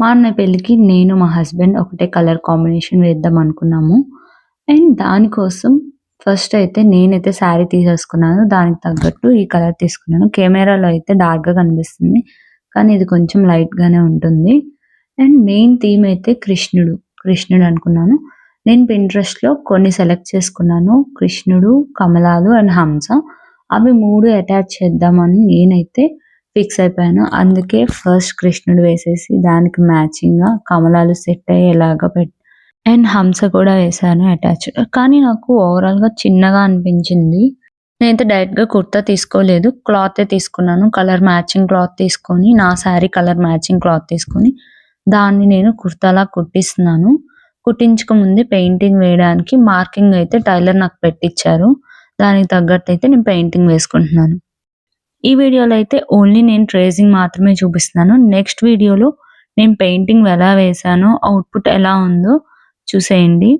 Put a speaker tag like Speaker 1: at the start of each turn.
Speaker 1: మా అన్నయ్య పెళ్ళికి నేను, మా హస్బెండ్ ఒకటే కలర్ కాంబినేషన్ వేద్దాం అనుకున్నాము. అండ్ దానికోసం ఫస్ట్ అయితే నేనైతే శారీ తీసేసుకున్నాను. దానికి తగ్గట్టు ఈ కలర్ తీసుకున్నాను. కెమెరాలో అయితే డార్క్‌గా కనిపిస్తుంది. కానీ ఇది కొంచెం లైట్‌గానే ఉంటుంది. అండ్ మెయిన్ థీమ్ అయితే కృష్ణుడు. కృష్ణుడు అనుకున్నాను. నేను పింట్రెస్ట్‌లో కొన్ని సెలెక్ట్ చేసుకున్నాను. కృష్ణుడు, కమలాలు అండ్ హంస. అవి 3 అటాచ్ చేద్దామని నేనైతే ఫిక్స్ అయిపోయాను. అందుకే ఫస్ట్ కృష్ణుడు వేసేసి దానికి మ్యాచింగ్‌గా కమలాలు సెట్ అయ్యేలాగా అండ్ హంస కూడా వేశాను అటాచ్. కానీ నాకు ఓవరాల్‌గా చిన్నగా అనిపించింది. నేనైతే డైరెక్ట్‌గా కుర్తా తీసుకోలేదు. క్లాతే తీసుకున్నాను. కలర్ మ్యాచింగ్ క్లాత్ తీసుకొని, నా శారీ కలర్ మ్యాచింగ్ క్లాత్ తీసుకొని, దాన్ని నేను కుర్తాలా కుట్టిస్తున్నాను. కుట్టించక ముందే పెయింటింగ్ వేయడానికి మార్కింగ్ అయితే టైలర్ నాకు పెట్టిచ్చారు. దానికి తగ్గట్టయితే నేను పెయింటింగ్ వేసుకుంటున్నాను. ఈ వీడియోలో అయితే ఓన్లీ నేను ట్రేసింగ్ మాత్రమే చూపిస్తున్నాను. నెక్స్ట్ వీడియోలో నేను పెయింటింగ్ ఎలా వేశానో, అవుట్‌పుట్ ఎలా ఉందో చూసేయండి.